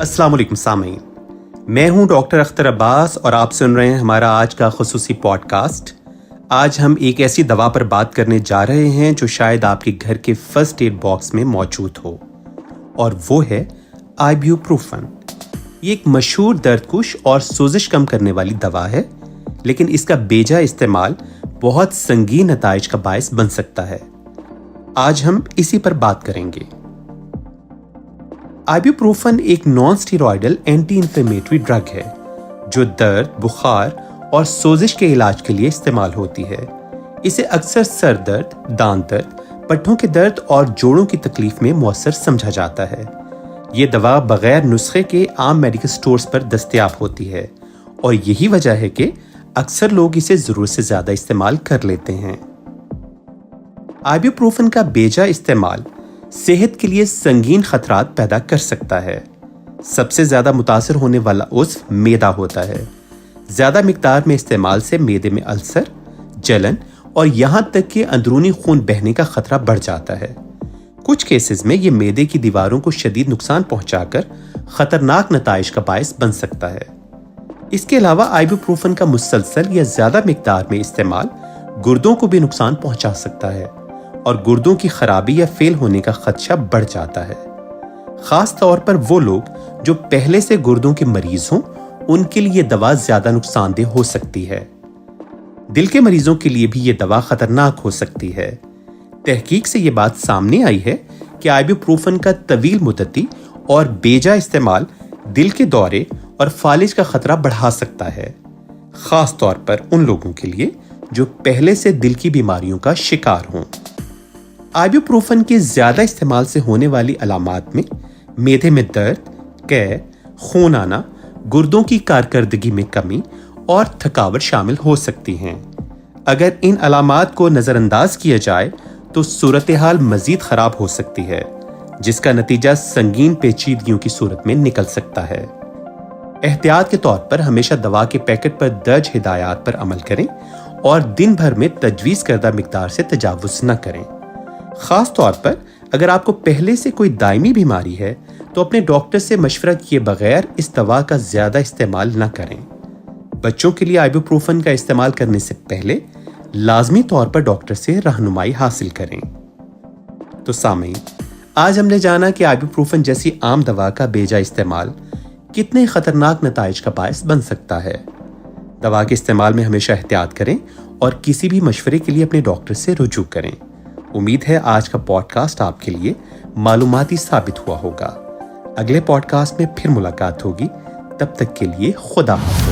अस्सलाम वालेकुम सामीन, मैं हूं डॉक्टर अख्तर अब्बास और आप सुन रहे हैं हमारा आज का खुसूसी पॉडकास्ट। आज हम एक ऐसी दवा पर बात करने जा रहे हैं जो शायद आपके घर के फर्स्ट एड बॉक्स में मौजूद हो, और वो है आइब्यूप्रोफन। ये एक मशहूर दर्दकुश और सोजिश कम करने वाली दवा है, लेकिन इसका बेजा इस्तेमाल बहुत संगीन नताइज का बायस बन सकता है। आज हम इसी पर बात करेंगे। आइब्यूप्रोफन एक non steroidal anti inflammatory drug है जो दर्द, बुखार और सोजिश के इलाज के लिए इस्तेमाल होती है। इसे अक्सर सर दर्द, दांत दर्द, पट्टों के दर्द और जोड़ों की तकलीफ में मौसर समझा जाता है। ये दवा बगैर नुस्खे के आम मेडिकल स्टोर्स पर दस्तयाब होती है और यही वजह है कि अक्सर लोग इसे जरूरत से ज्यादा इस्तेमाल कर लेते हैं। आइब्यूप्रोफन का बेजा इस्तेमाल सेहत के लिए संगीन खतरात पैदा कर सकता है। सबसे ज्यादा मुतासर होने वाला उज़्व मैदा होता है। ज्यादा मिकदार में इस्तेमाल से मैदे में अल्सर, जलन और यहां तक कि अंदरूनी खून बहने का खतरा बढ़ जाता है। कुछ केसेस में ये मैदे की दीवारों को शदीद नुकसान पहुंचाकर खतरनाक नताइज का बायस बन सकता है। इसके अलावा आइब्यूप्रोफन का मुसलसल या ज्यादा मिकदार में इस्तेमाल गुर्दों को भी नुकसान पहुंचा सकता है और गुर्दों की खराबी या फेल होने का खदशा बढ़ जाता है। खास तौर पर वो लोग जो पहले से गुर्दों के मरीज हों, उनके लिए दवा ज्यादा नुकसानदेह हो सकती है। दिल के मरीजों के लिए भी ये दवा खतरनाक हो सकती है। तहकीक से ये बात सामने आई है कि आइब्यूप्रोफन का तवील मुद्दती और बेजा इस्तेमाल दिल के दौरे और फालिज का खतरा बढ़ा सकता है, खास तौर पर उन लोगों के लिए जो पहले से दिल की बीमारियों का शिकार हों। आइब्यूप्रोफन के ज्यादा इस्तेमाल से होने वाली अलामात में मैदे में दर्द, कै, खून आना, गुर्दों की कारकर्दगी में कमी और थकावट शामिल हो सकती हैं। अगर इन अलामात को नजरअंदाज किया जाए तो सूरत हाल मजीद खराब हो सकती है, जिसका नतीजा संगीन पेचीदगियों की सूरत में निकल सकता है। एहतियात के तौर पर हमेशा दवा के पैकेट पर दर्ज हिदायत पर अमल करें और दिन भर में तजवीज़ करदा मिकदार से तजावुज़ न करें। खास तौर पर अगर आपको पहले से कोई दायमी बीमारी है तो अपने डॉक्टर से मशवरा किए बगैर इस दवा का ज्यादा इस्तेमाल न करें। बच्चों के लिए आइब्यूप्रोफन का इस्तेमाल करने से पहले लाजमी तौर पर डॉक्टर से रहनुमाई हासिल करें। तो सामीन, आज हमने जाना कि आइब्यूप्रोफन जैसी आम दवा का बेजा इस्तेमाल कितने खतरनाक नताइज का बायस बन सकता है। दवा के इस्तेमाल में हमेशा एहतियात करें और किसी भी मशवरे के लिए अपने डॉक्टर से रुजू करें। उम्मीद है आज का पॉडकास्ट आपके लिए मालूमाती साबित हुआ होगा। अगले पॉडकास्ट में फिर मुलाकात होगी। तब तक के लिए खुदा हाफ़िज़।